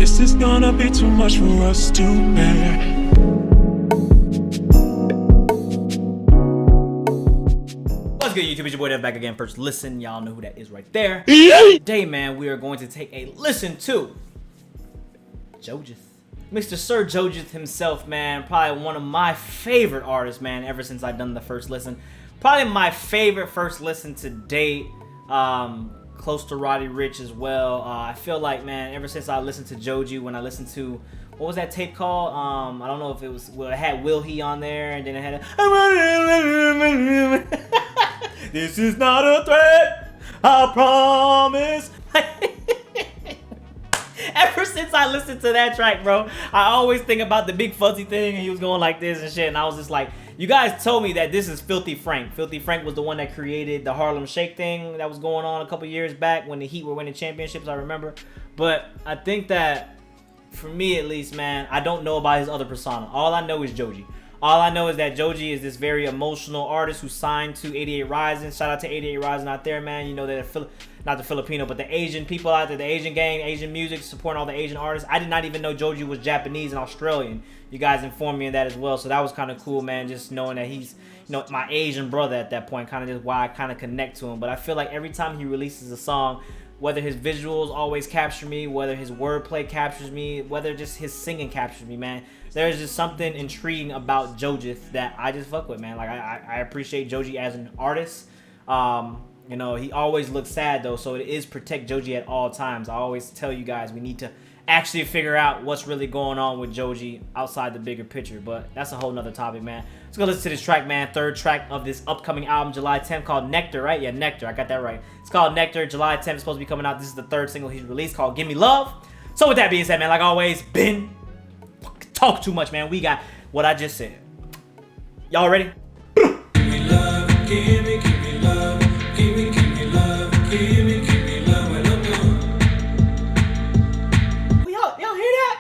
This is gonna be too much for us to bear. What's good, YouTube? It's your boy Dev back again. First listen, y'all know who that is right there. Today, man, we are going to take a listen to Joji. Mr. Sir Joji himself, man. Probably one of my favorite artists, man, ever since I've done the first listen. Probably my favorite first listen to date. Close to Roddy Ricch as well. I feel like, man, ever since I listened to Joji, when I listened to, what was that tape called? I don't know if it was, well, it had Will He on there, and then it had This is not a threat, I promise. Ever since I listened to that track, bro, I always think about the big fuzzy thing, and he was going like this and shit, and I was just like, you guys told me that this is Filthy Frank. Filthy Frank was the one that created the Harlem Shake thing that was going on a couple years back when the Heat were winning championships, I remember. But I think that, for me at least, man, I don't know about his other persona. All I know is Joji. All I know is that Joji is this very emotional artist who signed to 88 Rising. Shout out to 88 Rising out there, man. You know that not the Filipino, but the Asian people out there, the Asian gang, Asian music, supporting all the Asian artists. I did not even know Joji was Japanese and Australian. You guys informed me of that as well, so that was kind of cool, man. Just knowing that he's, you know, my Asian brother at that point, kind of just why I kind of connect to him. But I feel like every time he releases a song, whether his visuals always capture me, whether his wordplay captures me, whether just his singing captures me, man, there's just something intriguing about Joji that I just fuck with, man. Like, I appreciate Joji as an artist. You know, he always looks sad, though, so it is protect Joji at all times. I always tell you guys we need to actually figure out what's really going on with Joji outside the bigger picture, but that's a whole nother topic, man. Let's go listen to this track, man. Third track of this upcoming album, July 10th, called Nectar, right? Yeah, Nectar. I got that right. It's called Nectar. July 10th is supposed to be coming out. This is the third single he's released, called Gimme Love. So with that being said, man, like always, been talk too much, man. We got what I just said. Y'all ready? Give me love, give me love, give me love, give me love when I'm done. Y'all hear that?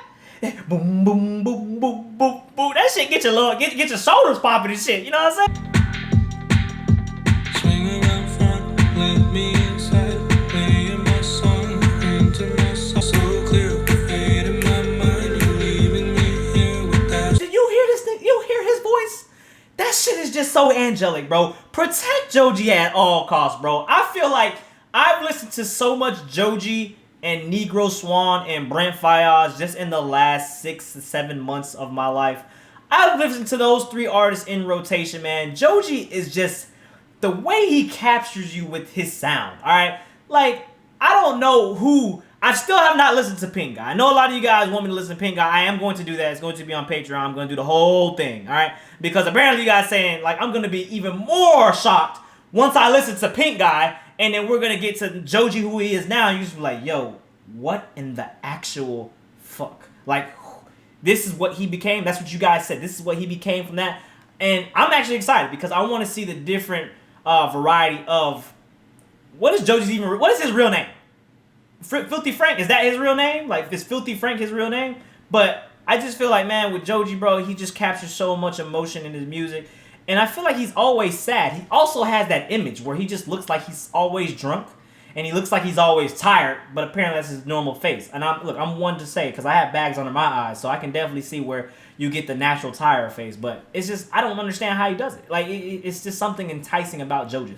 Boom, boom, boom, boom, boom, boom. That shit get your shoulders popping and shit. You know what I'm saying? Swing around front, let me inside, playing my song into my soul, so clear, fade in my mind, you leaving me here with that. Did you hear this thing? You hear his voice? That shit is just so angelic, bro. Protect Joji at all costs, bro. I feel like I've listened to so much Joji and Negro Swan and Brent Faiyaz just in the last 6 to 7 months of my life. I've listened to those three artists in rotation, man. Joji is just the way he captures you with his sound, all right? Like, I don't know who. I still have not listened to Pink Guy. I know a lot of you guys want me to listen to Pink Guy. I am going to do that. It's going to be on Patreon. I'm going to do the whole thing, all right? Because apparently you guys saying, like, I'm going to be even more shocked once I listen to Pink Guy, and then we're going to get to Joji, who he is now, and you just be like, yo, what in the actual fuck? Like, this is what he became. That's what you guys said. This is what he became from that. And I'm actually excited because I want to see the different variety of, what is his real name? Filthy Frank, is that his real name? Like, is Filthy Frank his real name? But I just feel like, man, with Joji, bro, he just captures so much emotion in his music. And I feel like he's always sad. He also has that image where he just looks like he's always drunk. And he looks like he's always tired, but apparently that's his normal face. And I'm one to say, because I have bags under my eyes, so I can definitely see where you get the natural tired face. But it's just, I don't understand how he does it. Like, it's just something enticing about Joji.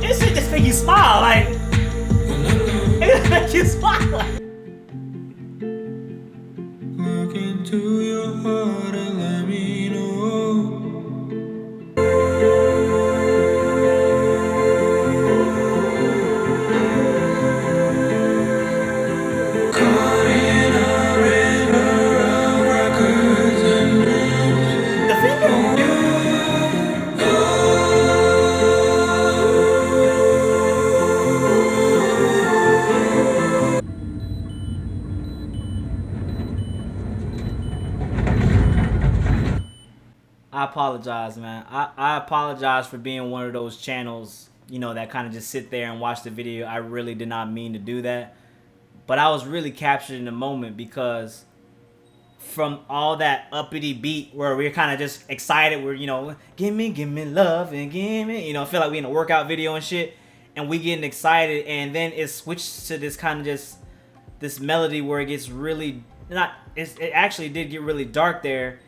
This shit just make you smile, like, it just make you smile, like. Look into your heart and let me know. I apologize, man. I apologize for being one of those channels, you know, that kind of just sit there and watch the video. I really did not mean to do that. But I was really captured in the moment because from all that uppity beat where we're kind of just excited, we're, you know, give me love and give me, you know, feel like we in a workout video and shit. and we getting excited, and then it switched to this kind of just this melody where it gets really it actually did get really dark there,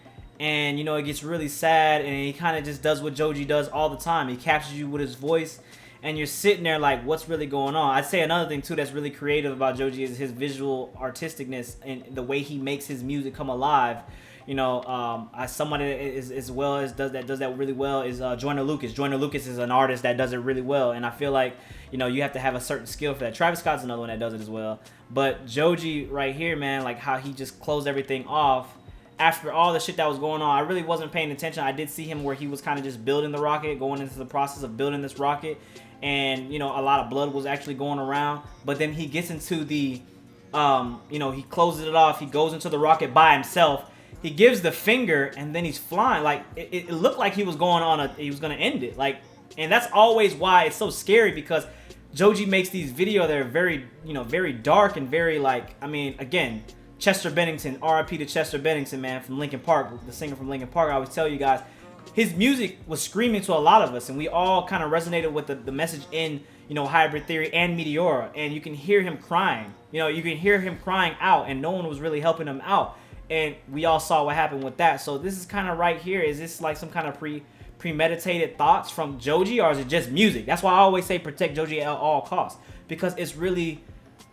and you know, it gets really sad, and he kind of just does what Joji does all the time. He captures you with his voice, and you're sitting there like, what's really going on? I'd say another thing too that's really creative about Joji is his visual artisticness and the way he makes his music come alive. You know, someone that is as well as does that really well is Joyner Lucas. Joyner Lucas is an artist that does it really well, and I feel like, you know, you have to have a certain skill for that. Travis Scott's another one that does it as well. But Joji right here, man, like how he just closed everything off after all the shit that was going on. I really wasn't paying attention. I did see him where he was kind of just building the rocket, going into the process of building this rocket, and you know, a lot of blood was actually going around. But then he gets into the, you know, he closes it off. He goes into the rocket by himself. He gives the finger, and then he's flying. Like it looked like he was going on he was gonna end it. Like, and that's always why it's so scary, because Joji makes these videos that are very, you know, very dark and very like, I mean, again, Chester Bennington, R.I.P. to Chester Bennington, man, from Linkin Park, the singer from Linkin Park. I always tell you guys, his music was screaming to a lot of us, and we all kind of resonated with the message in, you know, Hybrid Theory and Meteora, and you can hear him crying. You know, you can hear him crying out, and no one was really helping him out. And we all saw what happened with that. So this is kind of right here. Is this like some kind of premeditated thoughts from Joji, or is it just music? That's why I always say protect Joji at all costs, because it's really,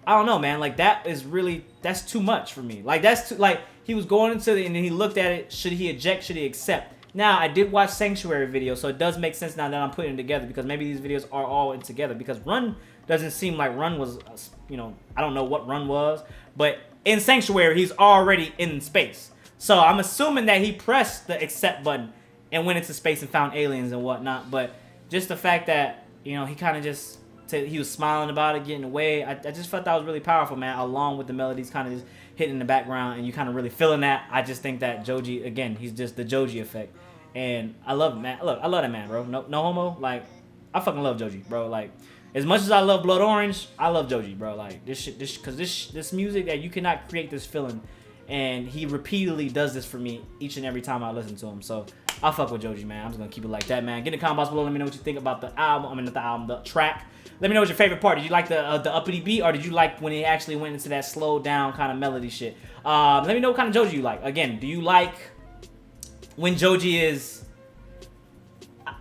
I don't know, man. Like that is really, that's too much for me. Like that's too, like he was going into the, and then he looked at it. Should he eject? Should he accept? Now I did watch Sanctuary video, so it does make sense now that I'm putting it together, because maybe these videos are all in together, because Run doesn't seem like Run was, you know, I don't know what Run was, but in Sanctuary, he's already in space. So I'm assuming that he pressed the accept button and went into space and found aliens and whatnot. But just the fact that, you know, he kind of just said he was smiling about it, getting away. I just felt that was really powerful, man, along with the melodies kind of just hitting in the background and you kind of really feeling that. I just think that Joji, again, he's just the Joji effect. And I love him, man. Look, I love that man, bro. No homo. Like, I fucking love Joji, bro. Like, as much as I love Blood Orange, I love Joji, bro. Like this shit, this music that you cannot create this feeling, and he repeatedly does this for me each and every time I listen to him. So I fuck with Joji, man. I'm just gonna keep it like that, man. Get in the comments below. Let me know what you think about the album. I mean, not the album, the track. Let me know what's your favorite part. Did you like the uppity beat, or did you like when he actually went into that slowed down kind of melody shit? Let me know what kind of Joji you like. Again, do you like when Joji is,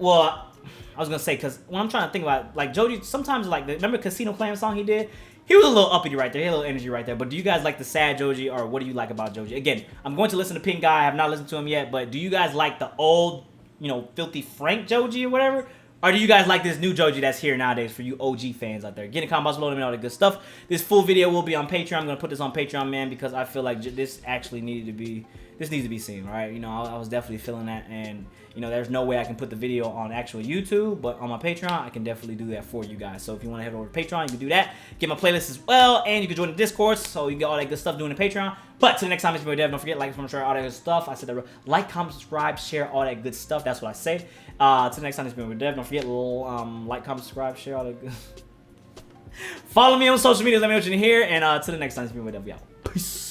well, I was gonna say, because when I'm trying to think about it, like Joji, sometimes like remember Casino Clam song he did? He was a little uppity right there, he had a little energy right there. But do you guys like the sad Joji, or what do you like about Joji? Again, I'm going to listen to Pink Guy. I have not listened to him yet, but do you guys like the old, you know, Filthy Frank Joji or whatever? Or do you guys like this new Joji that's here nowadays for you OG fans out there? Get in the comments below, let me know all the good stuff. This full video will be on Patreon. I'm gonna put this on Patreon, man, because I feel like this actually needed to be, this needs to be seen, all right? You know, I was definitely feeling that, and you know, there's no way I can put the video on actual YouTube, but on my Patreon, I can definitely do that for you guys. So if you want to head over to Patreon, you can do that. Get my playlist as well, and you can join the Discord, so you can get all that good stuff doing the Patreon. But till the next time, it's your boy Dev. Don't forget, like, comment, share, all that good stuff. I said that, like, comment, subscribe, share, all that good stuff. That's what I say. Till the next time, it's your boy Dev. Don't forget, like, comment, subscribe, share, all that good. Follow me on social media. Let me know what you hear, and till the next time, it's your boy Dev. Y'all. Peace.